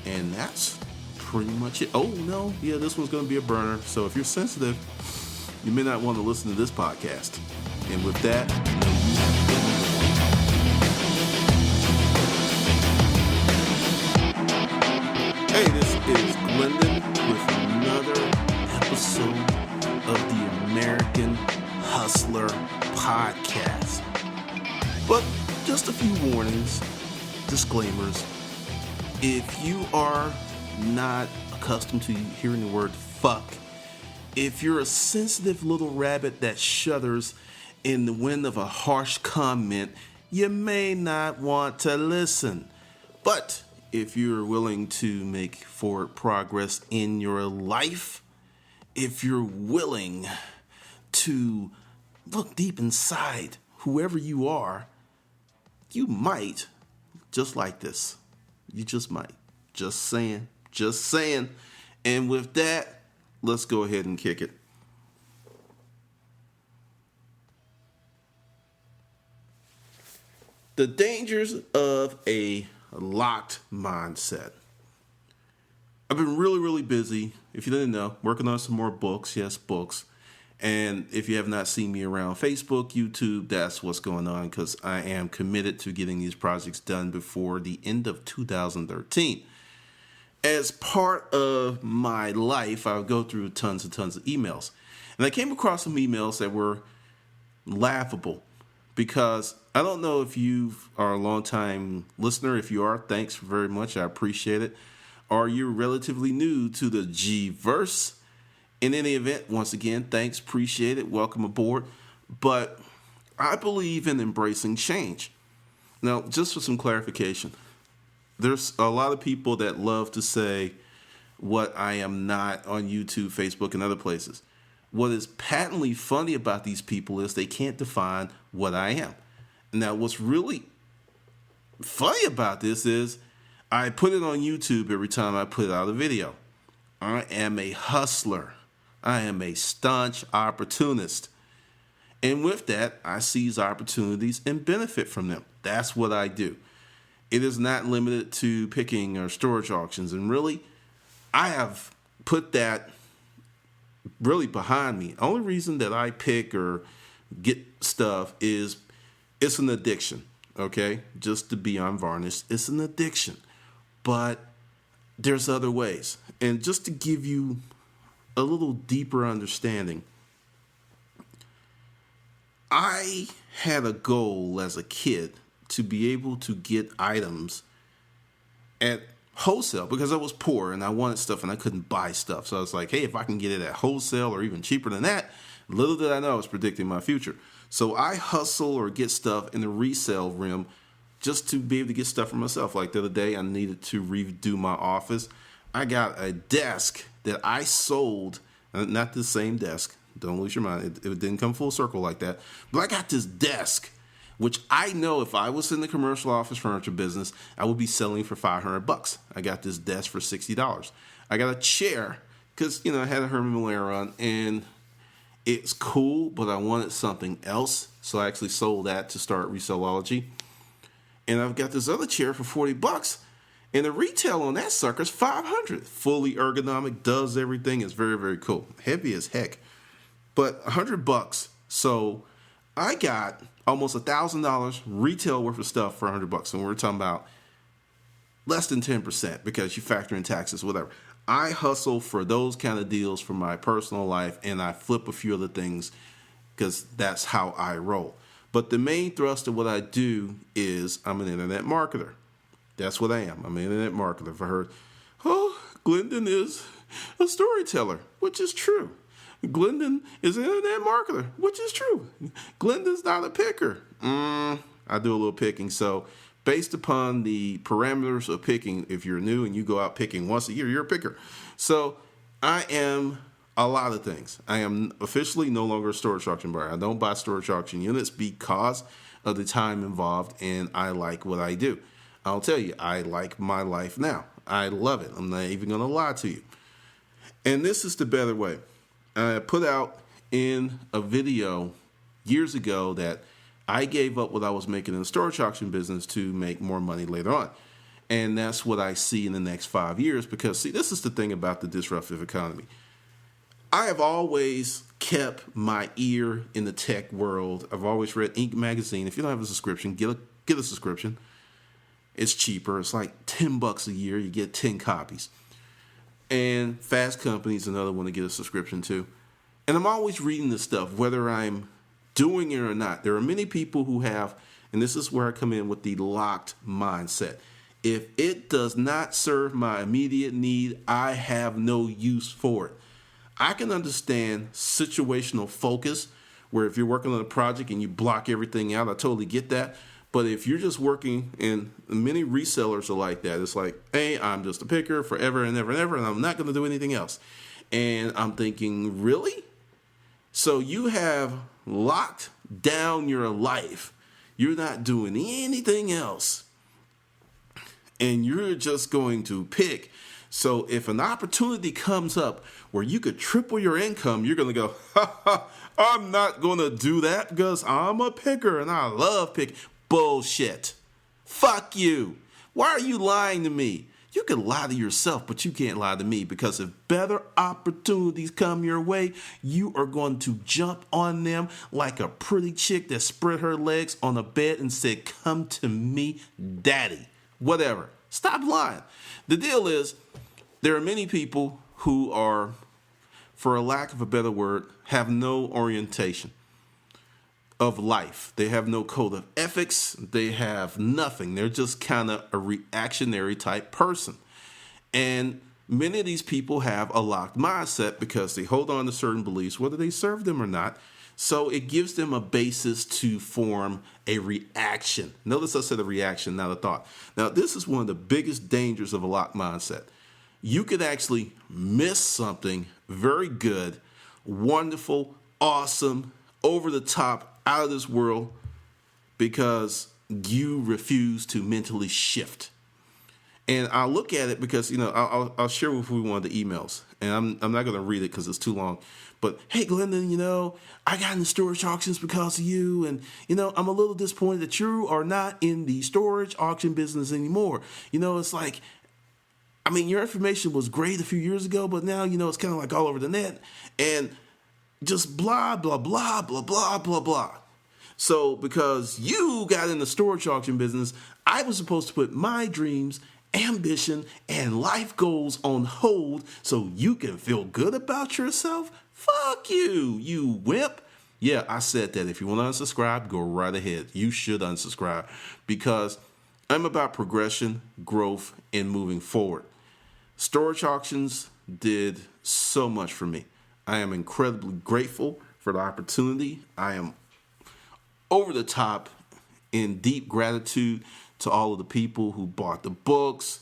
And that's pretty much it. Oh, no. Yeah, this one's going to be a burner. So if you're sensitive, you may not want to listen to this podcast. And with that, hey, this is Glendon with another episode of the American Hustler Podcast. But just a few warnings, disclaimers. If you are not accustomed to hearing the word fuck, if you're a sensitive little rabbit that shudders in the wind of a harsh comment, you may not want to listen. But if you're willing to make forward progress in your life, if you're willing to look deep inside whoever you are, you might just like this. You just might. Just saying. Just saying. And with that, let's go ahead and kick it. The dangers of a locked mindset. I've been really busy. If you didn't know, working on some more books. Yes, books. And if you have not seen me around Facebook, YouTube, that's what's going on, because I am committed to getting these projects done before the end of 2013. As part of my life, I'll go through tons and tons of emails. And I came across some emails that were laughable, because I don't know if you are a long-time listener. If you are, thanks very much. I appreciate it. Or you're relatively new to the G-verse. In any event, once again, thanks, appreciate it, welcome aboard. But I believe in embracing change. Now, just for some clarification, there's a lot of people that love to say what I am not on YouTube, Facebook, and other places. What is patently funny about these people is they can't define what I am. Now, what's really funny about this is I put it on YouTube every time I put out a video. I am a hustler. I am a staunch opportunist. And with that, I seize opportunities and benefit from them. That's what I do. It is not limited to picking or storage auctions. And really, I have put that really behind me. Only reason that I pick or get stuff is it's an addiction, okay? Just to be unvarnished, it's an addiction. But there's other ways. And just to give you a little deeper understanding, I had a goal as a kid to be able to get items at wholesale because I was poor and I wanted stuff and I couldn't buy stuff. So I was like, hey, if I can get it at wholesale or even cheaper than that, little did I know I was predicting my future. So I hustle or get stuff in the resale realm just to be able to get stuff for myself. Like the other day, I needed to redo my office. I got a desk that I sold, not the same desk. Don't lose your mind. It didn't come full circle like that. But I got this desk, which I know if I was in the commercial office furniture business, I would be selling for $500. I got this desk for $60. I got a chair because, I had a Herman Miller on, and it's cool, but I wanted something else. So I actually sold that to start Reselology. And I've got this other chair for $40. And the retail on that sucker is $500. Fully ergonomic, does everything. It's very, very cool. Heavy as heck. But $100. So I got almost $1,000 retail worth of stuff for $100. And we're talking about less than 10% because you factor in taxes, whatever. I hustle for those kind of deals for my personal life, and I flip a few other things because that's how I roll. But the main thrust of what I do is I'm an internet marketer. That's what I am. I'm an internet marketer. If I heard, Glendon is a storyteller, which is true. Glendon is an internet marketer, which is true. Glendon's not a picker. I do a little picking. So based upon the parameters of picking, if you're new and you go out picking once a year, you're a picker. So I am a lot of things. I am officially no longer a storage auction buyer. I don't buy storage auction units because of the time involved, and I like what I do. I'll tell you, I like my life now. I love it. I'm not even going to lie to you. And this is the better way. I put out in a video years ago that I gave up what I was making in the storage auction business to make more money later on. And that's what I see in the next 5 years because, see, this is the thing about the disruptive economy. I have always kept my ear in the tech world. I've always read Inc. magazine. If you don't have a subscription, get a subscription. It's cheaper. It's like $10 a year. You get 10 copies. And Fast Company is another one to get a subscription to. And I'm always reading this stuff, whether I'm doing it or not. There are many people who have, and this is where I come in with the locked mindset. If it does not serve my immediate need, I have no use for it. I can understand situational focus, where if you're working on a project and you block everything out, I totally get that. But if you're just working, and many resellers are like that, it's like, hey, I'm just a picker forever and ever and ever, and I'm not going to do anything else. And I'm thinking, really? So you have locked down your life. You're not doing anything else. And you're just going to pick. So if an opportunity comes up where you could triple your income, you're going to go, I'm not going to do that because I'm a picker and I love picking. Bullshit. Fuck you. Why are you lying to me? You can lie to yourself, but you can't lie to me, because if better opportunities come your way, you are going to jump on them like a pretty chick that spread her legs on a bed and said, come to me, daddy. Whatever. Stop lying. The deal is, there are many people who are, for a lack of a better word, have no orientation of life. They have no code of ethics. They have nothing. They're just kind of a reactionary type person. And many of these people have a locked mindset because they hold on to certain beliefs, whether they serve them or not. So it gives them a basis to form a reaction. Notice I said a reaction, not a thought. Now, this is one of the biggest dangers of a locked mindset. You could actually miss something very good, wonderful, awesome, over the top, out of this world, because you refuse to mentally shift. And I'll look at it because, I'll share with you one of the emails, and I'm not going to read it because it's too long. But, hey, Glendon, I got into storage auctions because of you, and, I'm a little disappointed that you are not in the storage auction business anymore. It's like, your information was great a few years ago, but now, it's kind of like all over the net, and just blah, blah, blah, blah, blah, blah, blah. So because you got in the storage auction business, I was supposed to put my dreams, ambition, and life goals on hold so you can feel good about yourself? Fuck you, you wimp. Yeah, I said that. If you want to unsubscribe, go right ahead. You should unsubscribe, because I'm about progression, growth, and moving forward. Storage auctions did so much for me. I am incredibly grateful for the opportunity. I am over the top in deep gratitude to all of the people who bought the books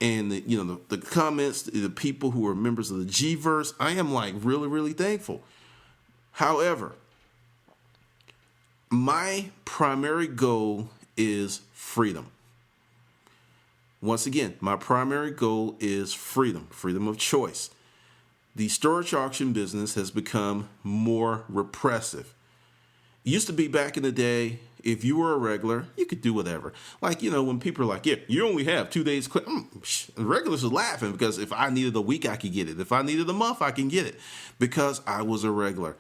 and the comments, the people who are members of the G-verse. I am really, really thankful. However, my primary goal is freedom. Once again, my primary goal is freedom of choice. The storage auction business has become more repressive. It used to be back in the day, if you were a regular, you could do whatever. When people are like, yeah, you only have 2 days. Regulars are laughing, because if I needed a week, I could get it. If I needed a month, I can get it, because I was a regular.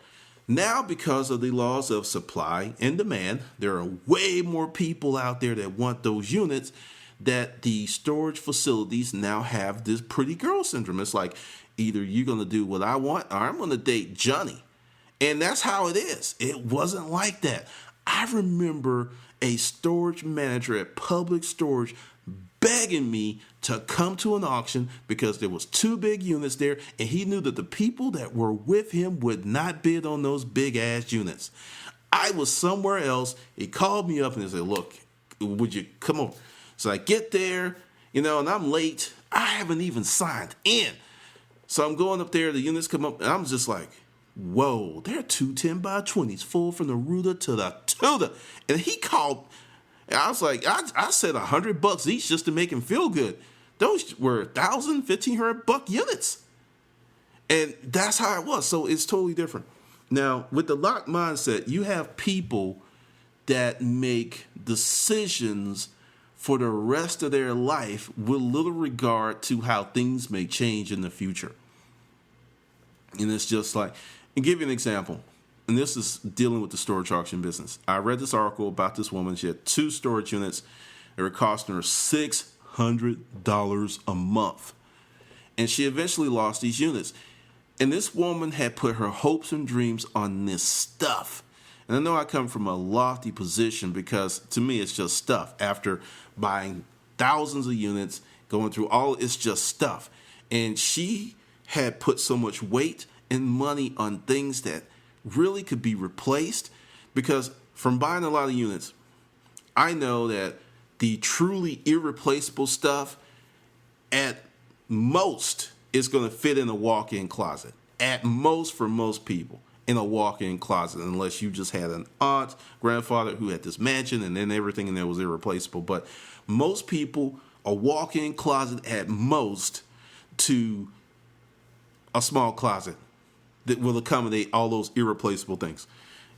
Now, because of the laws of supply and demand, there are way more people out there that want those units, that the storage facilities now have this pretty girl syndrome. It's like, either you're going to do what I want, or I'm going to date Johnny. And that's how it is. It wasn't like that. I remember a storage manager at Public Storage begging me to come to an auction because there was 2 big units there, and he knew that the people that were with him would not bid on those big-ass units. I was somewhere else. He called me up and he said, look, would you come over? So I get there, and I'm late. I haven't even signed in. So I'm going up there. The units come up, and I'm just like, whoa, they're 2 10x20s, full from the rooter to the tutor. And he called, and I was like, I said $100 each just to make him feel good. Those were $1,000, $1,500 units. And that's how it was. So it's totally different. Now, with the locked mindset, you have people that make decisions for the rest of their life with little regard to how things may change in the future. And it's just like, and give you an example, and this is dealing with the storage auction business. I read this article about this woman. She had 2 storage units that were costing her $600 a month. And she eventually lost these units. And this woman had put her hopes and dreams on this stuff. And I know I come from a lofty position because to me it's just stuff. After buying thousands of units, going through all, it's just stuff. And she had put so much weight and money on things that really could be replaced, because from buying a lot of units, I know that the truly irreplaceable stuff at most is going to fit in a walk-in closet. At most, for most people, in a walk-in closet, unless you just had an aunt, grandfather who had this mansion and then everything in there was irreplaceable. But most people, a walk-in closet at most to a small closet that will accommodate all those irreplaceable things.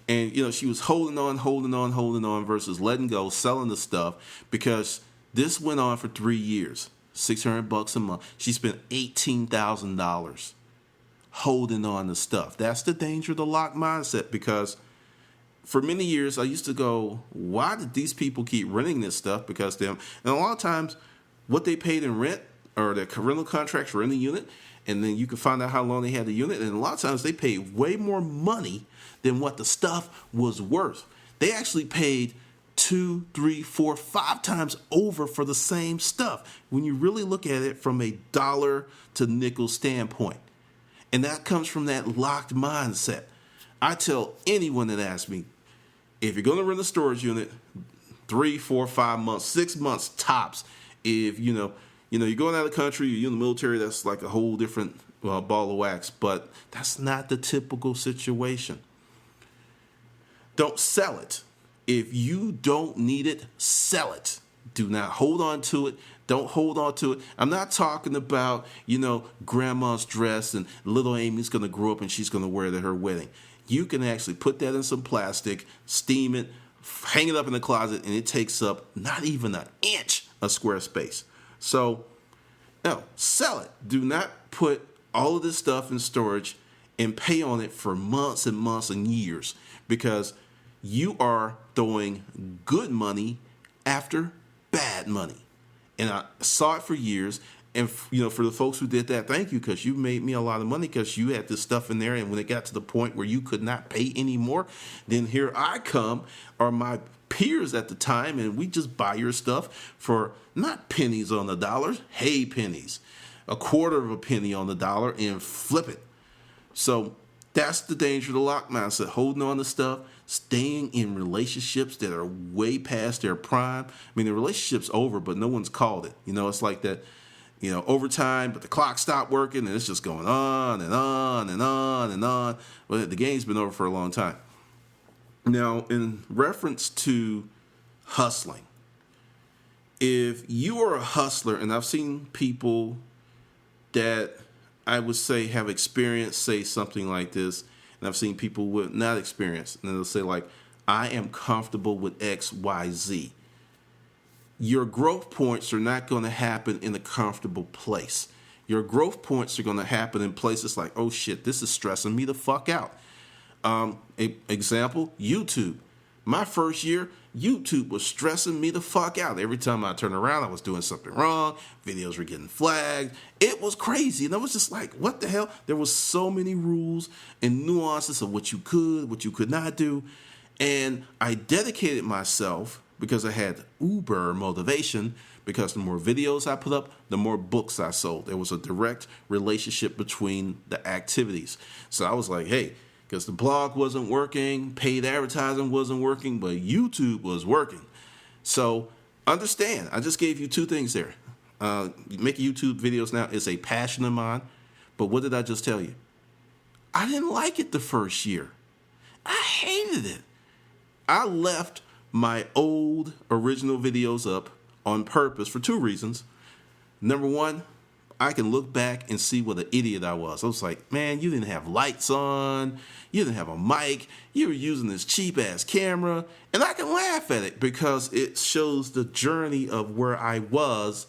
And, you know, she was holding on versus letting go, selling the stuff, because this went on for 3 years, $600 a month. She spent $18,000 holding on to stuff. That's the danger of the locked mindset, because for many years I used to go, why did these people keep renting this stuff? Because them, and a lot of times what they paid in rent or their rental contracts for any unit, and then you can find out how long they had the unit, and a lot of times they paid way more money than what the stuff was worth. They actually paid 2, 3, 4, 5 times over for the same stuff when you really look at it from a dollar to nickel standpoint. And that comes from that locked mindset. I tell anyone that asks me, if you're going to rent a storage unit, 3, 4, 5 months, 6 months tops. If you're going out of the country, you're in the military, that's like a whole different ball of wax. But that's not the typical situation. Don't sell it. If you don't need it, sell it. Do not hold on to it. Don't hold on to it. I'm not talking about, grandma's dress and little Amy's going to grow up and she's going to wear it at her wedding. You can actually put that in some plastic, steam it, hang it up in the closet, and it takes up not even an inch of square space. So, no, sell it. Do not put all of this stuff in storage and pay on it for months and months and years, because you are throwing good money after bad money. And I saw it for years. And, for the folks who did that, thank you, because you made me a lot of money, because you had this stuff in there. And when it got to the point where you could not pay anymore, then here I come, or my peers at the time, and we just buy your stuff for not pennies on the dollar, hey pennies, a quarter of a penny on the dollar, and flip it. So that's the danger of the lock mindset, holding on to stuff, staying in relationships that are way past their prime. I mean, the relationship's over, but no one's called it. It's like that, overtime, but the clock stopped working, and it's just going on and on and on and on. Well, the game's been over for a long time. Now, in reference to hustling, if you are a hustler, and I've seen people that I would say have experience say something like this, and I've seen people with not experience, and they'll say like, I am comfortable with X, Y, Z. Your growth points are not going to happen in a comfortable place. Your growth points are going to happen in places like, oh shit, this is stressing me the fuck out. Example, YouTube. My first year, YouTube was stressing me the fuck out. Every time I turned around, I was doing something wrong. Videos were getting flagged. It was crazy. And I was just like, what the hell? There was so many rules and nuances of what you could not do. And I dedicated myself, because I had uber motivation, because the more videos I put up, the more books I sold. There was a direct relationship between the activities. So I was like, hey, because the blog wasn't working, paid advertising wasn't working, but YouTube was working. So understand, I just gave you 2 things there. Making YouTube videos now is a passion of mine, but what did I just tell you? I didn't like it the first year. I hated it. I left my old original videos up on purpose for 2 reasons. Number 1, I can look back and see what an idiot I was. I was like, man, you didn't have lights on. You didn't have a mic. You were using this cheap-ass camera. And I can laugh at it because it shows the journey of where I was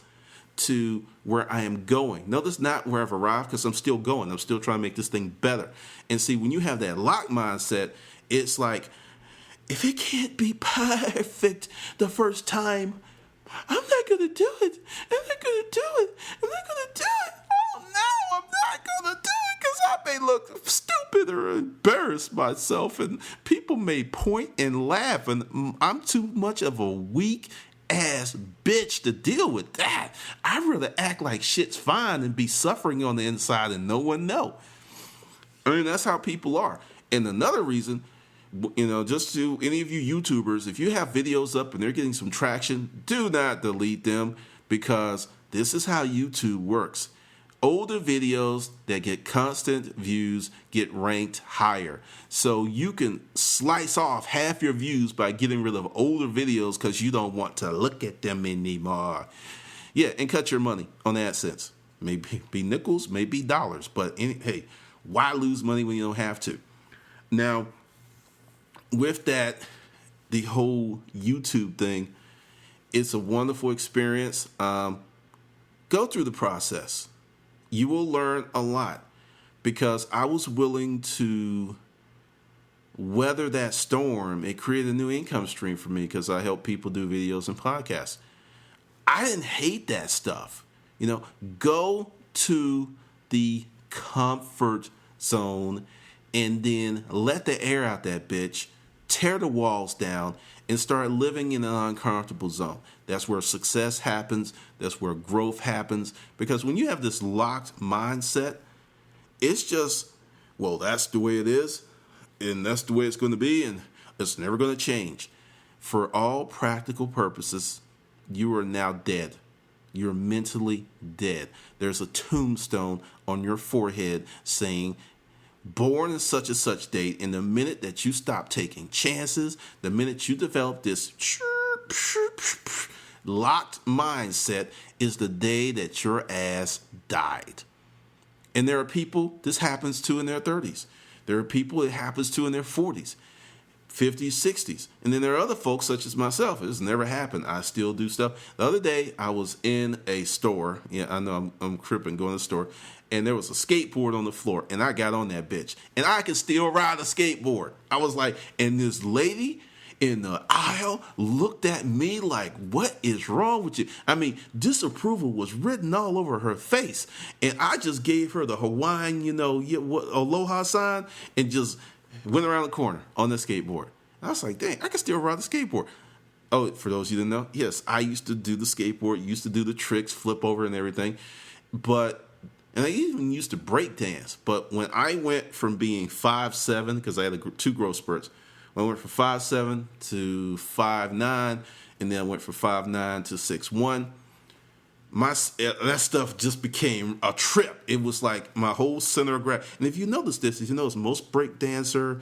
to where I am going. Notice not where I've arrived because I'm still going. I'm still trying to make this thing better. And see, when you have that lock mindset, it's like, if it can't be perfect the first time, I'm not going to do it. I'm not going to do it. I'm not going to do it. Oh, no, I'm not going to do it because I may look stupid or embarrass myself. And people may point and laugh. And I'm too much of a weak ass bitch to deal with that. I'd rather act like shit's fine and be suffering on the inside and no one know. I mean, that's how people are. And another reason, just to any of you YouTubers, if you have videos up and they're getting some traction, do not delete them because this is how YouTube works. Older videos that get constant views get ranked higher. So you can slice off half your views by getting rid of older videos because you don't want to look at them anymore. Yeah, and cut your money on AdSense. Maybe be nickels, maybe dollars. But hey, why lose money when you don't have to? Now, with that, the whole YouTube thing, it's a wonderful experience. Go through the process. You will learn a lot because I was willing to weather that storm. It created a new income stream for me because I help people do videos and podcasts. I didn't hate that stuff. Go to the comfort zone and then let the air out that bitch, tear the walls down, and start living in an uncomfortable zone. That's where success happens. That's where growth happens. Because when you have this locked mindset, it's just, well, that's the way it is, and that's the way it's going to be, and it's never going to change. For all practical purposes, you are now dead. You're mentally dead. There's a tombstone on your forehead saying, born on such and such date, and the minute that you stop taking chances, the minute you develop this locked mindset is the day that your ass died. And there are people this happens to in their 30s. There are people it happens to in their 40s, 50s, 60s. And then there are other folks such as myself. It's never happened. I still do stuff. The other day I was in a store. Yeah, I know I'm tripping going to the store. And there was a skateboard on the floor, and I got on that bitch. And I can still ride a skateboard. I was like, and this lady in the aisle looked at me like, what is wrong with you? I mean, disapproval was written all over her face. And I just gave her the Hawaiian, aloha sign and just went around the corner on the skateboard. I was like, dang, I can still ride the skateboard. Oh, for those of you that know, yes, I used to do the skateboard, used to do the tricks, flip over and everything. And I even used to break dance. But when I went from being 5'7", because I had two growth spurts, when I went from 5'7" to 5'9", and then I went from 5'9" to 6'1", that stuff just became a trip. It was like my whole center of gravity. And if you notice this, most break dancer,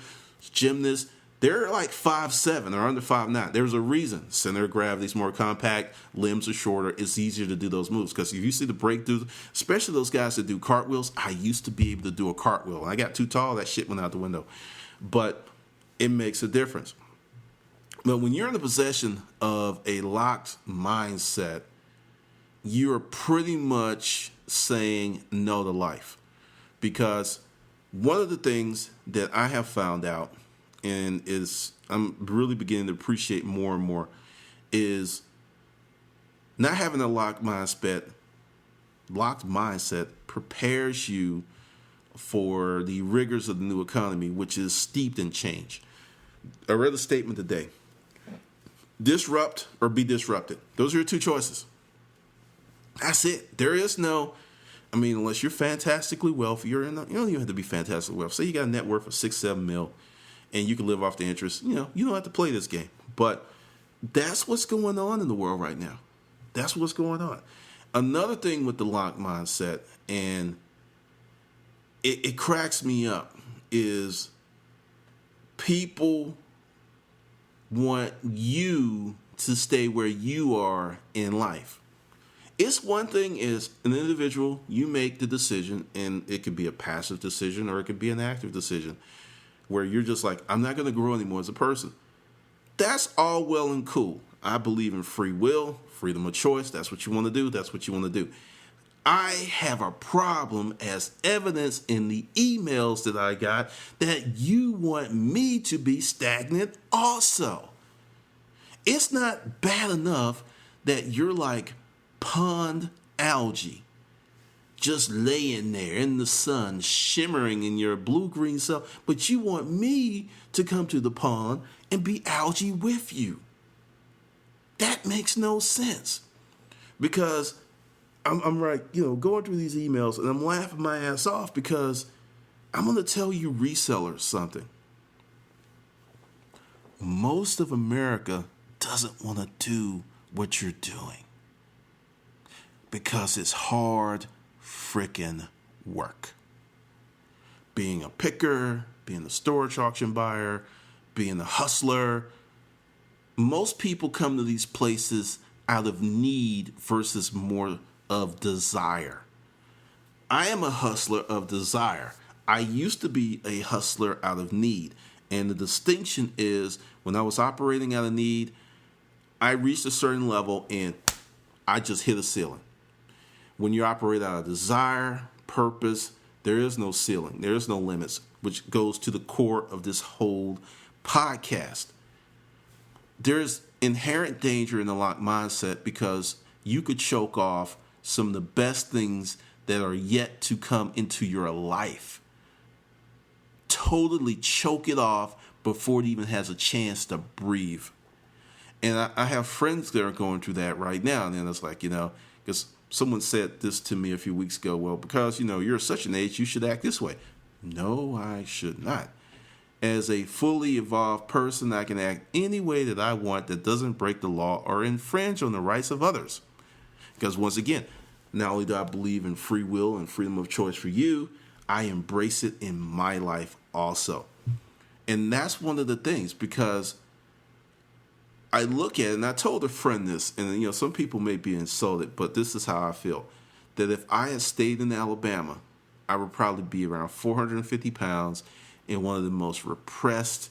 gymnasts, they're like 5'7" or under 5'9". There's a reason. Center of gravity is more compact, limbs are shorter. It's easier to do those moves. Because if you see the breakthroughs, especially those guys that do cartwheels, I used to be able to do a cartwheel. And I got too tall, that shit went out the window. But it makes a difference. But when you're in the possession of a locked mindset, you're pretty much saying no to life. Because one of the things that I have found out, and I'm really beginning to appreciate more and more, is not having a locked mindset prepares you for the rigors of the new economy, which is steeped in change. I read a statement today. Disrupt or be disrupted. Those are your two choices. That's it. There is no, unless you're fantastically wealthy, you don't even have to be fantastically wealthy. Say you got a net worth of 6-7 mil and you can live off the interest. You don't have to play this game. But that's what's going on in the world right now. That's what's going on. Another thing with the locked mindset, and it cracks me up, is people want you to stay where you are in life. It's one thing is an individual, you make the decision, and it could be a passive decision or it could be an active decision where you're just like, I'm not going to grow anymore as a person. That's all well and cool. I believe in free will, freedom of choice. That's what you want to do. That's what you want to do. I have a problem, as evidence in the emails that I got, that you want me to be stagnant also. It's not bad enough that you're like pond algae, just laying there in the sun, shimmering in your blue-green self, but you want me to come to the pond and be algae with you. That makes no sense, because I'm like, going through these emails and I'm laughing my ass off, because I'm going to tell you resellers something. Most of America doesn't want to do what you're doing because it's hard freaking work. Being a picker, being a storage auction buyer, being a hustler. Most people come to these places out of need versus more of desire. I am a hustler of desire. I used to be a hustler out of need. And the distinction is, when I was operating out of need, I reached a certain level and I just hit a ceiling. When you operate out of desire, purpose, there is no ceiling. There is no limits, which goes to the core of this whole podcast. There's inherent danger in the locked mindset, because you could choke off some of the best things that are yet to come into your life. Totally choke it off before it even has a chance to breathe. And I have friends that are going through that right now. And it's like, because someone said this to me a few weeks ago, well, because, you're such an age, you should act this way. No, I should not. As a fully evolved person, I can act any way that I want that doesn't break the law or infringe on the rights of others. Because once again, not only do I believe in free will and freedom of choice for you, I embrace it in my life also. And that's one of the things, because I look at it, and I told a friend this, and some people may be insulted, but this is how I feel. That if I had stayed in Alabama, I would probably be around 450 pounds and one of the most repressed,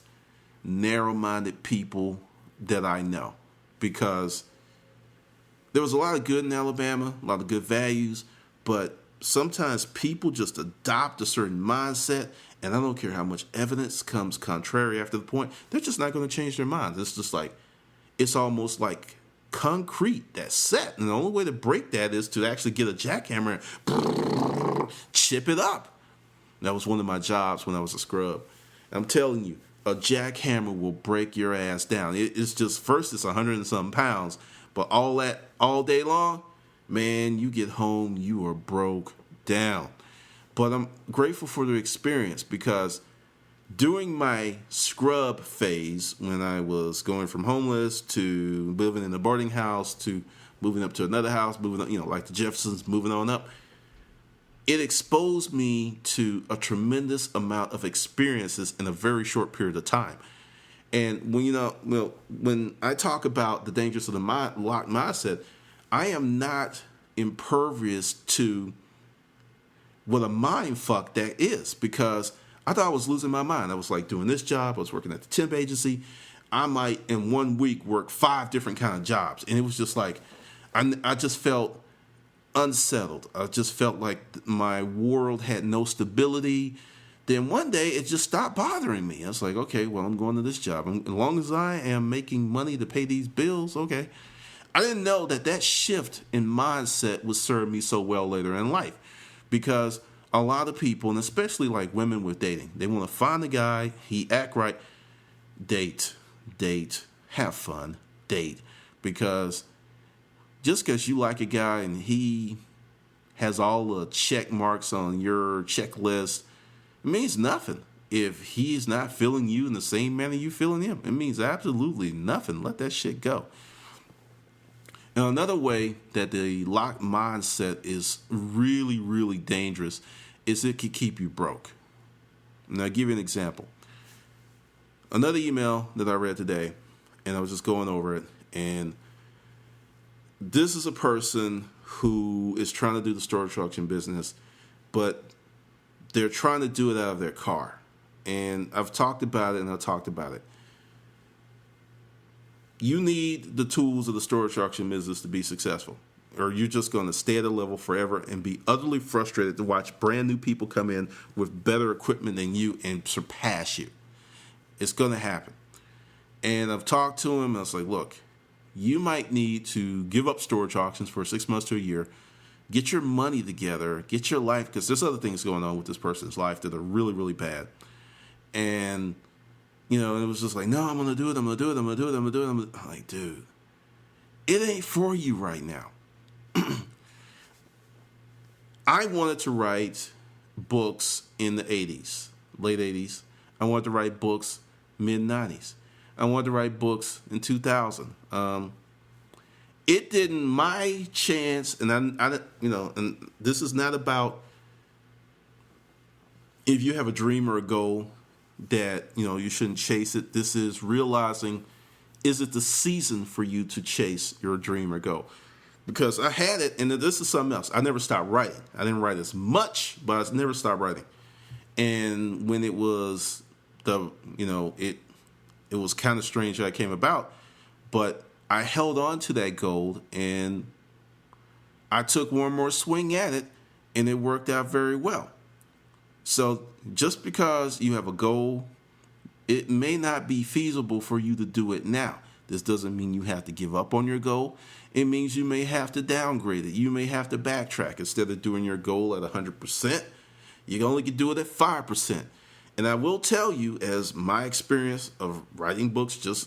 narrow-minded people that I know. Because there was a lot of good in Alabama, a lot of good values, but sometimes people just adopt a certain mindset, and I don't care how much evidence comes contrary after the point, they're just not going to change their minds. It's just like, it's almost like concrete that's set. And the only way to break that is to actually get a jackhammer and chip it up. That was one of my jobs when I was a scrub. I'm telling you, a jackhammer will break your ass down. It's just, first it's 100 and something pounds, but all that all day long, man, you get home, you are broke down. But I'm grateful for the experience, because during my scrub phase, when I was going from homeless to living in a boarding house to moving up to another house, moving up, like the Jeffersons, moving on up, it exposed me to a tremendous amount of experiences in a very short period of time. And when I talk about the dangers of the locked mindset, I am not impervious to what a mind fuck that is, because I thought I was losing my mind. I was like doing this job. I was working at the temp agency. I might in 1 week work 5 different kind of jobs. And it was just like, I just felt unsettled. I just felt like my world had no stability. Then one day it just stopped bothering me. I was like, okay, well, I'm going to this job. As long as I am making money to pay these bills, okay. I didn't know that shift in mindset would serve me so well later in life, because a lot of people, and especially like women with dating, they want to find a guy, he act right, date, have fun, date. Because just because you like a guy and he has all the check marks on your checklist, it means nothing. If he's not feeling you in the same manner you feeling him, it means absolutely nothing. Let that shit go. Now, another way that the locked mindset is really, really dangerous is it can keep you broke. And I'll give you an example. Another email that I read today, and I was just going over it, and this is a person who is trying to do the storage auction business, but they're trying to do it out of their car. And I've talked about it, and I've talked about it. You need the tools of the storage auction business to be successful, or you're just going to stay at a level forever and be utterly frustrated to watch brand new people come in with better equipment than you and surpass you. It's going to happen. And I've talked to him, and I was like, look, you might need to give up storage auctions for 6 months to a year, get your money together, get your life, because there's other things going on with this person's life that are really, really bad. And, you know, it was just like, no, I'm going to do it, I'm going to do it, I'm going to do it, I'm going to do it. I'm like, dude, it ain't for you right now. I wanted to write books in the 80s, late 80s. I wanted to write books mid 90s. I wanted to write books in 2000. It didn't, my chance, and I, you know, and this is not about if you have a dream or a goal that, you know, you shouldn't chase it. This is realizing, is it the season for you to chase your dream or goal? Because I had it, and this is something else. I never stopped writing. I didn't write as much, but I never stopped writing. And when it was it was kind of strange how it came about, but I held on to that goal, and I took one more swing at it, and it worked out very well. So just because you have a goal, it may not be feasible for you to do it now. This doesn't mean you have to give up on your goal. It means you may have to downgrade it. You may have to backtrack. Instead of doing your goal at 100%, you only can do it at 5%. And I will tell you, as my experience of writing books,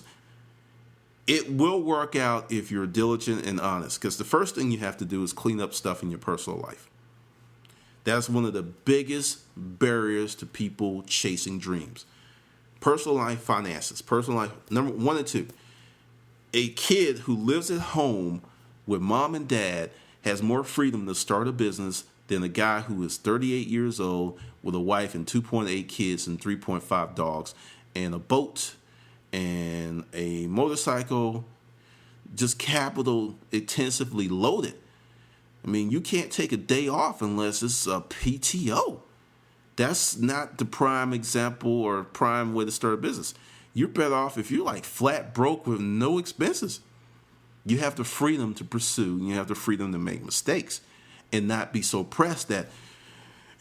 it will work out if you're diligent and honest. Because the first thing you have to do is clean up stuff in your personal life. That's one of the biggest barriers to people chasing dreams. Personal life, finances. Personal life, number 1 and 2. A kid who lives at home with mom and dad has more freedom to start a business than a guy who is 38 years old with a wife and 2.8 kids and 3.5 dogs and a boat and a motorcycle, just capital intensively loaded. I mean, you can't take a day off unless it's a PTO. That's not the prime example or prime way to start a business. You're better off if you're like flat broke with no expenses. You have the freedom to pursue, and you have the freedom to make mistakes and not be so pressed that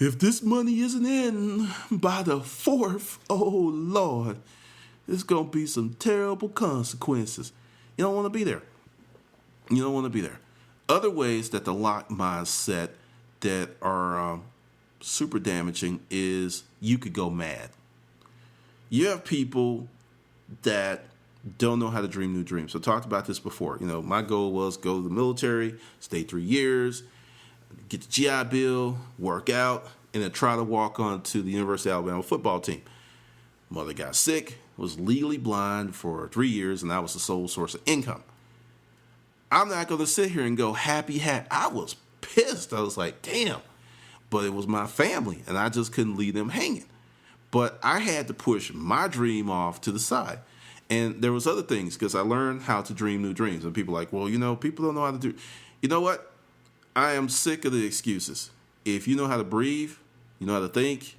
if this money isn't in by the 4th, oh Lord, there's going to be some terrible consequences. You don't want to be there. You don't want to be there. Other ways that the lock mindset that are super damaging is you could go mad. You have people that don't know how to dream new dreams. I talked about this before. You know, my goal was go to the military, stay 3 years, get the GI Bill, work out, and then try to walk on to the University of Alabama football team. Mother got sick, was legally blind for 3 years, and that was the sole source of income. I'm not going to sit here and go happy. I was pissed. I was like, damn. But it was my family, and I just couldn't leave them hanging. But I had to push my dream off to the side. And there was other things, because I learned how to dream new dreams. And people are like, well, you know, people don't know how to do. You know what? I am sick of the excuses. If you know how to breathe, you know how to think,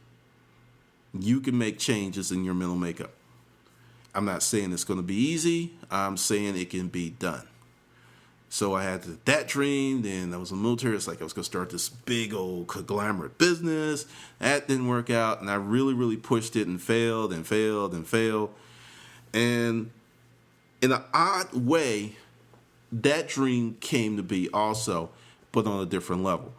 you can make changes in your mental makeup. I'm not saying it's going to be easy. I'm saying it can be done. So I had that dream. Then I was in the military. It's like I was going to start this big old conglomerate business. That didn't work out. And I really, really pushed it and failed and failed and failed. And in an odd way, that dream came to be also, but on a different level.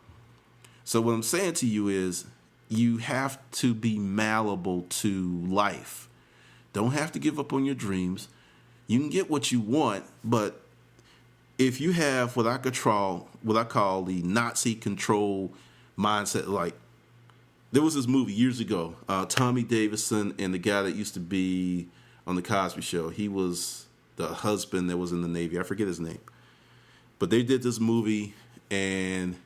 So what I'm saying to you is you have to be malleable to life. Don't have to give up on your dreams. You can get what you want, but if you have what I call the Nazi control mindset, like there was this movie years ago, Tommy Davidson and the guy that used to be on the Cosby Show. He was the husband that was in the Navy. I forget his name, but they did this movie, and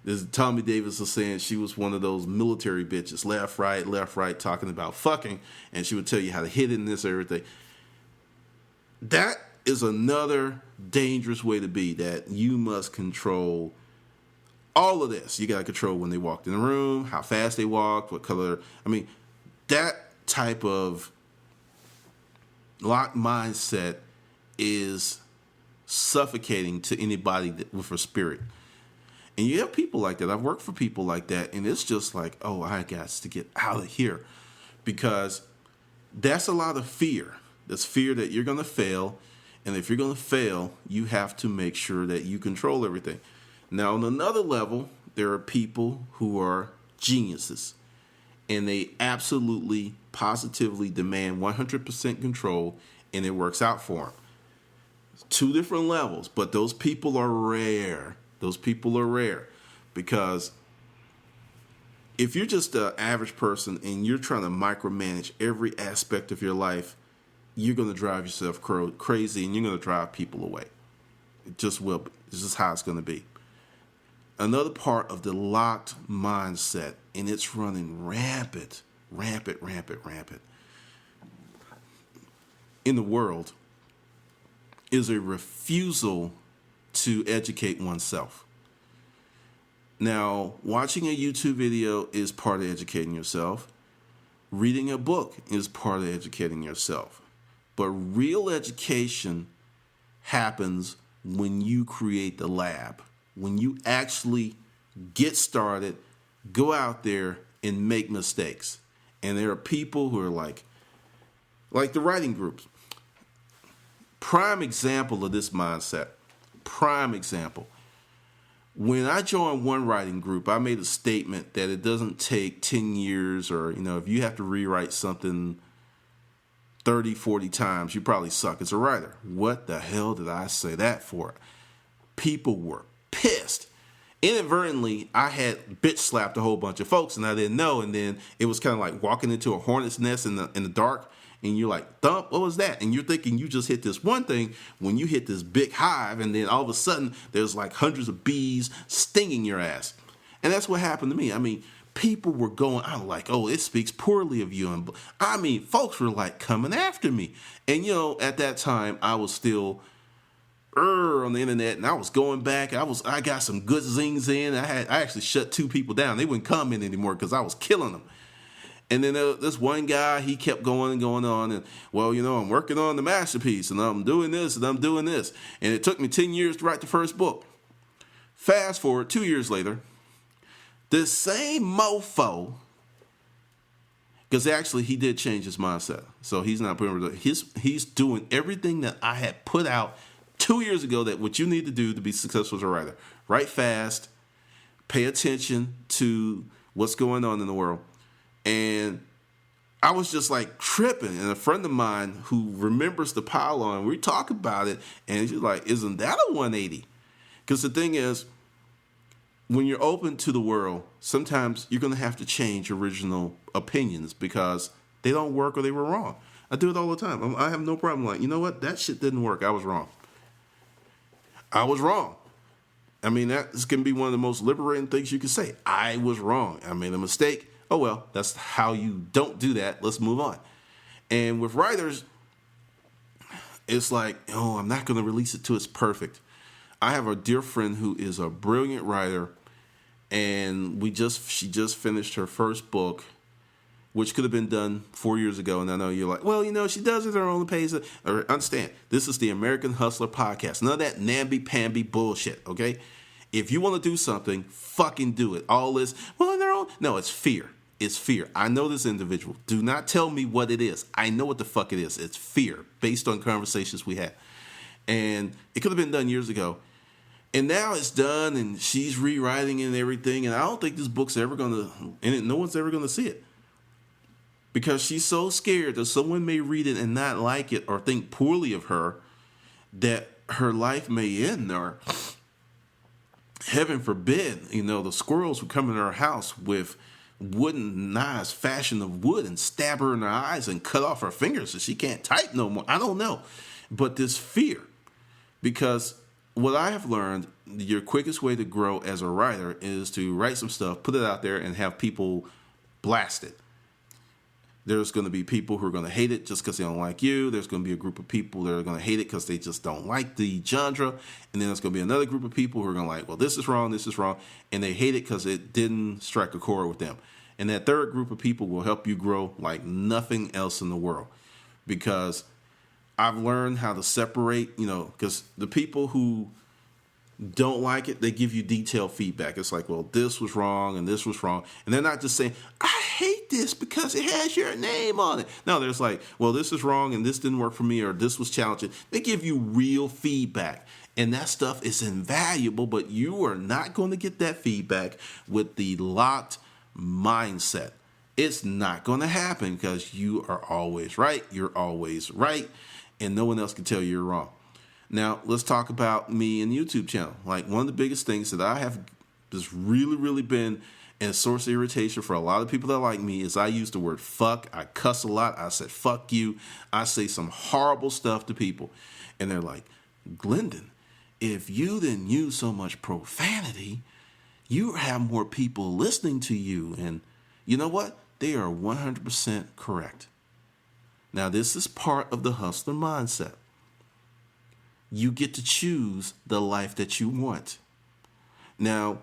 this Tommy Davis was saying she was one of those military bitches, left, right, talking about fucking, and she would tell you how to hit it and this, everything. That is another dangerous way to be, that you must control All of this, you got to control when they walked in the room, how fast they walked, what color. I mean, that type of locked mindset is suffocating to anybody with a spirit. And you have people like that. I've worked for people like that, and it's just like, oh, I got to get out of here, because that's a lot of fear. That's fear that you're going to fail, and if you're going to fail, you have to make sure that you control everything. Now, on another level, there are people who are geniuses, and they absolutely, positively demand 100% control, and it works out for them. Two different levels, but those people are rare. Those people are rare, because if you're just an average person and you're trying to micromanage every aspect of your life, you're going to drive yourself crazy, and you're going to drive people away. It just will. It's just how it's going to be. Another part of the locked mindset, and it's running rampant in the world, is a refusal to educate oneself. Now, watching a YouTube video is part of educating yourself. Reading a book is part of educating yourself. But real education happens when you create the lab, when you actually get started, go out there and make mistakes. And there are people who are like the writing groups. Prime example of this mindset. Prime example. When I joined one writing group, I made a statement that it doesn't take 10 years or, if you have to rewrite something 30, 40 times, you probably suck as a writer. What the hell did I say that for? People were pissed. Inadvertently, I had bitch slapped a whole bunch of folks, and I didn't know. And then it was kind of like walking into a hornet's nest in the dark. And you're like, thump, what was that? And you're thinking you just hit this one thing when you hit this big hive, and then all of a sudden there's like hundreds of bees stinging your ass. And that's what happened to me. I mean, people were going out like, oh, it speaks poorly of you. And I mean, folks were like coming after me. And, at that time, I was still on the internet, and I was going back. I got some good zings in. I actually shut 2 people down. They wouldn't come in anymore because I was killing them. And then this one guy, he kept going and going on. And, well, I'm working on the masterpiece, and I'm doing this, and I'm doing this. And it took me 10 years to write the first book. Fast forward 2 years later, this same mofo, because actually he did change his mindset. So he's not putting, he's doing everything that I had put out 2 years ago, that what you need to do to be successful as a writer. Write fast, pay attention to what's going on in the world. And I was just like tripping. And a friend of mine who remembers the pylon, we talk about it, and she's like, isn't that a 180? Because the thing is, when you're open to the world, sometimes you're going to have to change original opinions because they don't work or they were wrong. I do it all the time. I have no problem. Like, you know what? That shit didn't work. I was wrong. I was wrong. I mean, that can be one of the most liberating things you can say. I was wrong. I made a mistake. Oh, well, that's how you don't do that. Let's move on. And with writers, it's like, oh, I'm not going to release it till it's perfect. I have a dear friend who is a brilliant writer, and she just finished her first book, which could have been done 4 years ago. And I know you're like, well, she does it at her own pace. Or understand, this is the American Hustler podcast. None of that namby-pamby bullshit, okay? If you want to do something, fucking do it. All this, well, on their own. No, it's fear. It's fear. I know this individual. Do not tell me what it is. I know what the fuck it is. It's fear based on conversations we had. And it could have been done years ago. And now it's done, and she's rewriting and everything. And I don't think this book's ever going to, and no one's ever going to see it. Because she's so scared that someone may read it and not like it or think poorly of her, that her life may end, or heaven forbid, the squirrels would come in her house with wooden knives fashioned of wood and stab her in her eyes and cut off her fingers so she can't type no more. I don't know. But this fear, because what I have learned, your quickest way to grow as a writer is to write some stuff, put it out there, and have people blast it. There's going to be people who are going to hate it just because they don't like you. There's going to be a group of people that are going to hate it because they just don't like the genre. And then there's going to be another group of people who are going to like, well, this is wrong, and they hate it because it didn't strike a chord with them. And that third group of people will help you grow like nothing else in the world. Because I've learned how to separate, because the people who don't like it, they give you detailed feedback. It's like, well, this was wrong and this was wrong. And they're not just saying, I hate this because it has your name on it. No, there's like, well, this is wrong and this didn't work for me or this was challenging. They give you real feedback. And that stuff is invaluable, but you are not going to get that feedback with the locked mindset. It's not going to happen because you are always right. You're always right. And no one else can tell you you're wrong. Now, let's talk about me and YouTube channel. Like, one of the biggest things that I have just really, really been a source of irritation for a lot of people that like me is I use the word fuck. I cuss a lot. I said, fuck you. I say some horrible stuff to people. And they're like, Glendon, if you didn't use so much profanity, you have more people listening to you. And you know what? They are 100% correct. Now, this is part of the hustler mindset. You get to choose the life that you want. Now,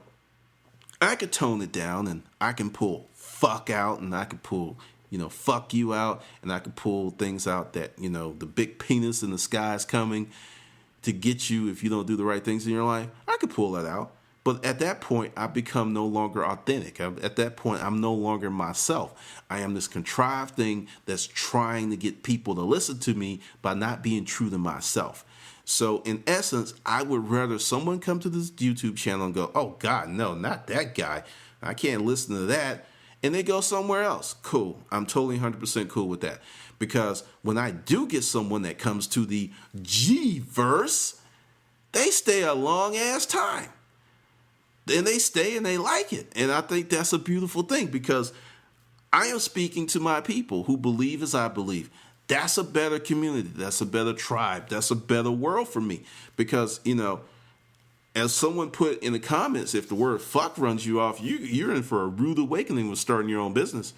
I could tone it down and I can pull fuck out and I could pull, fuck you out, and I could pull things out that, the big penis in the sky is coming to get you if you don't do the right things in your life. I could pull that out. But at that point, I become no longer authentic. At that point, I'm no longer myself. I am this contrived thing that's trying to get people to listen to me by not being true to myself. So in essence, I would rather someone come to this YouTube channel and go, oh God, no, not that guy. I can't listen to that. And they go somewhere else. Cool. I'm totally 100% cool with that. Because when I do get someone that comes to the G-verse, they stay a long ass time. And they stay and they like it. And I think that's a beautiful thing because I am speaking to my people who believe as I believe. That's a better community. That's a better tribe. That's a better world for me. Because, as someone put in the comments, if the word fuck runs you off, you're in for a rude awakening with starting your own business.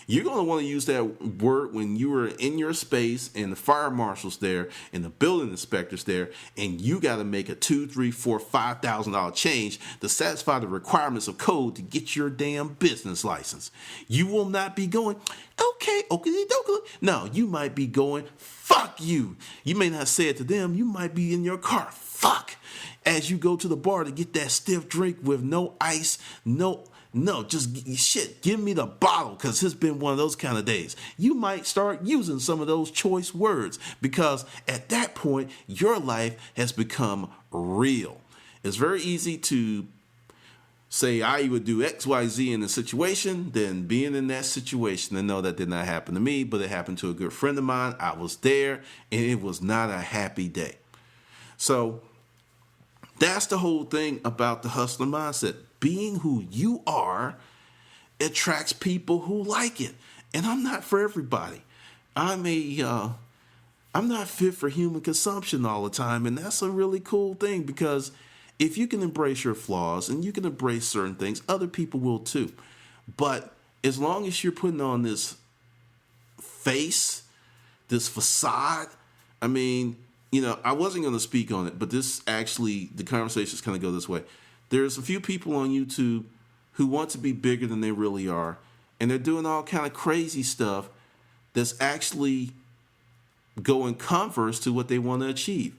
You're going to want to use that word when you are in your space and the fire marshal's there and the building inspector's there, and you got to make a $2,000, $3,000, $4,000, $5,000 change to satisfy the requirements of code to get your damn business license. You will not be going, okay. No, you might be going, fuck you. You may not say it to them. You might be in your car, fuck, as you go to the bar to get that stiff drink with no ice, No, just shit, give me the bottle because it's been one of those kind of days. You might start using some of those choice words because at that point, your life has become real. It's very easy to say I would do X, Y, Z in a situation than being in that situation. And no, that did not happen to me, but it happened to a good friend of mine. I was there and it was not a happy day. So that's the whole thing about the hustler mindset. Being who you are attracts people who like it. And I'm not for everybody. I'm not fit for human consumption all the time. And that's a really cool thing because if you can embrace your flaws and you can embrace certain things, other people will too. But as long as you're putting on this face, this facade, I wasn't going to speak on it, but the conversations kind of go this way. There's a few people on YouTube who want to be bigger than they really are, and they're doing all kind of crazy stuff that's actually going converse to what they want to achieve.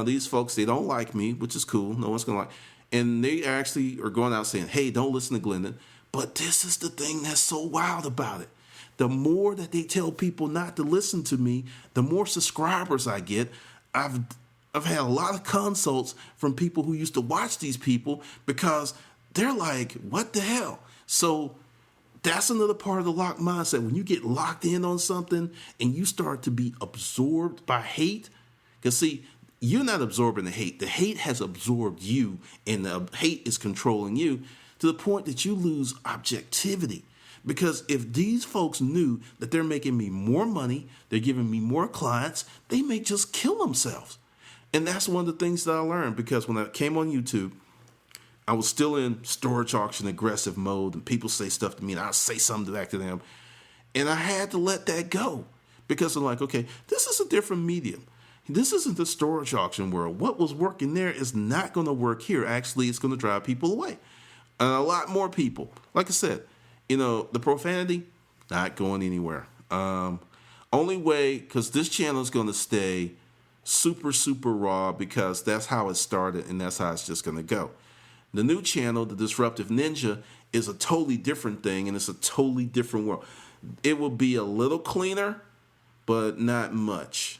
These folks, they don't like me, which is cool. No one's going to like. And they actually are going out saying, hey, don't listen to Glendon. But this is the thing that's so wild about it. The more that they tell people not to listen to me, the more subscribers I get. I've had a lot of consults from people who used to watch these people because they're like, what the hell? So that's another part of the locked mindset. When you get locked in on something and you start to be absorbed by hate, because see, you're not absorbing the hate. The hate has absorbed you and the hate is controlling you to the point that you lose objectivity. Because if these folks knew that they're making me more money, they're giving me more clients, they may just kill themselves. And that's one of the things that I learned because when I came on YouTube, I was still in storage auction aggressive mode and people say stuff to me and I say something back to them. And I had to let that go because I'm like, okay, this is a different medium. This isn't the storage auction world. What was working there is not going to work here. Actually, it's going to drive people away. And a lot more people. Like I said, the profanity, not going anywhere. Only way, because this channel is going to stay super, super raw because that's how it started and that's how it's just going to go. The new channel, The Disruptive Ninja, is a totally different thing and it's a totally different world. It will be a little cleaner, but not much.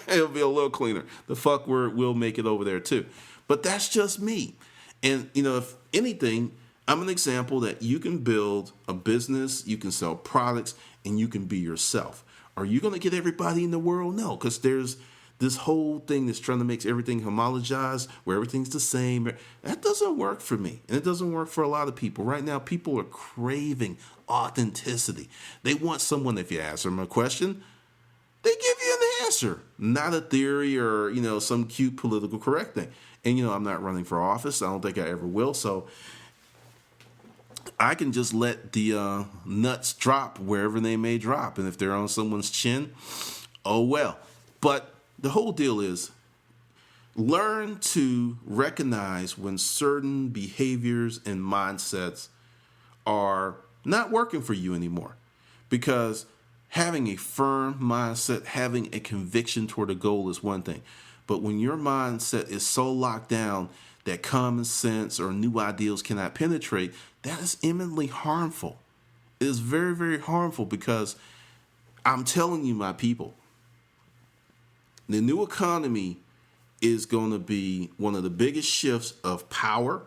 It'll be a little cleaner. The fuck word will make it over there too. But that's just me. And, if anything, I'm an example that you can build a business, you can sell products, and you can be yourself. Are you going to get everybody in the world? No, because there's this whole thing that's trying to make everything homogenized, where everything's the same. That doesn't work for me, and it doesn't work for a lot of people. Right now, people are craving authenticity. They want someone, if you ask them a question, they give you an answer, not a theory or, some cute political correct thing. And, I'm not running for office. I don't think I ever will. So I can just let the nuts drop wherever they may drop. And if they're on someone's chin, oh well. But the whole deal is learn to recognize when certain behaviors and mindsets are not working for you anymore. Because having a firm mindset, having a conviction toward a goal is one thing. But when your mindset is so locked down that common sense or new ideals cannot penetrate, that is eminently harmful. It is very, very harmful because I'm telling you, my people, the new economy is going to be one of the biggest shifts of power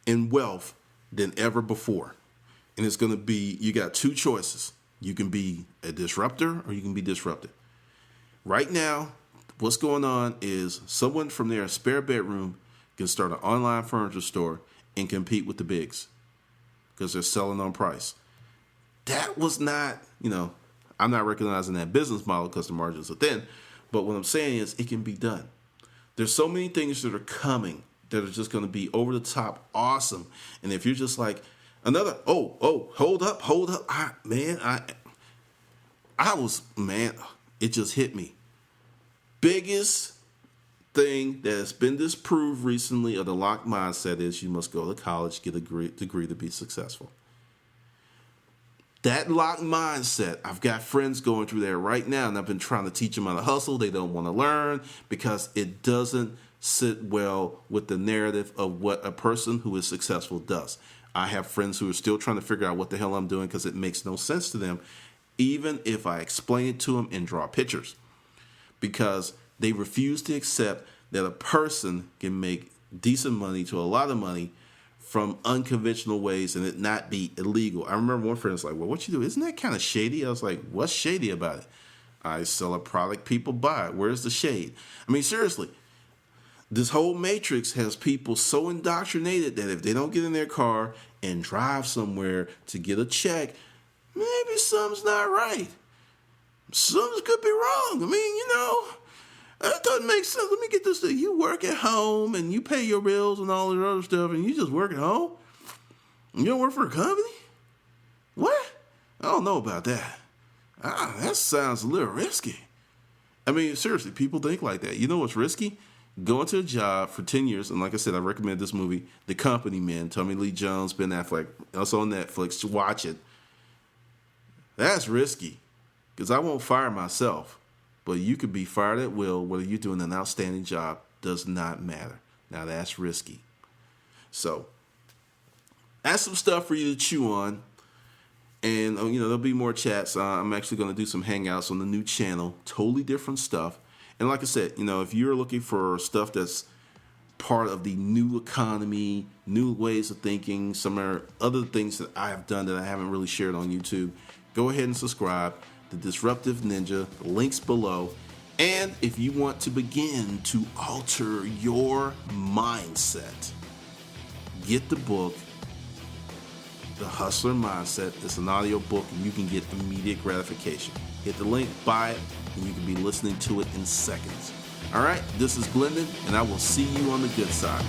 and wealth than ever before. And it's going to be, you got two choices. You can be a disruptor or you can be disrupted. Right now, what's going on is someone from their spare bedroom can start an online furniture store and compete with the bigs because they're selling on price. That was not, I'm not recognizing that business model because the margins are thin. But what I'm saying is it can be done. There's so many things that are coming that are just going to be over the top awesome. And if you're just like, hold up. It just hit me. Biggest thing that has been disproved recently of the locked mindset is you must go to college, get a degree to be successful. That locked mindset, I've got friends going through there right now, and I've been trying to teach them how to hustle. They don't want to learn because it doesn't sit well with the narrative of what a person who is successful does. I have friends who are still trying to figure out what the hell I'm doing because it makes no sense to them, even if I explain it to them and draw pictures. Because they refuse to accept that a person can make decent money to a lot of money from unconventional ways and it not be illegal. I remember one friend was like, well, what you do? Isn't that kind of shady? I was like, what's shady about it? I sell a product, people buy it. Where's the shade? I mean, seriously, this whole matrix has people so indoctrinated that if they don't get in their car and drive somewhere to get a check, maybe something's not right. Something could be wrong. I mean, that doesn't make sense. Let me get this thing. You work at home and you pay your bills and all this other stuff and you just work at home? You don't work for a company? What? I don't know about that. That sounds a little risky. I mean, seriously, people think like that. You know what's risky? Going to a job for 10 years, and like I said, I recommend this movie, The Company Man, Tommy Lee Jones, Ben Affleck. It's on Netflix. To watch it. That's risky. Because I won't fire myself. But you could be fired at will, whether you're doing an outstanding job, does not matter. Now that's risky. So, that's some stuff for you to chew on. And, there'll be more chats. I'm actually going to do some hangouts on the new channel. Totally different stuff. And like I said, if you're looking for stuff that's part of the new economy, new ways of thinking, some other things that I have done that I haven't really shared on YouTube, go ahead and subscribe. The Disruptive Ninja, the links below. And if you want to begin to alter your mindset, get the book, The Hustler Mindset. It's an audio book and you can get immediate gratification. Hit the link, buy it, and you can be listening to it in seconds. All right, this is Glendon, and I will see you on the good side.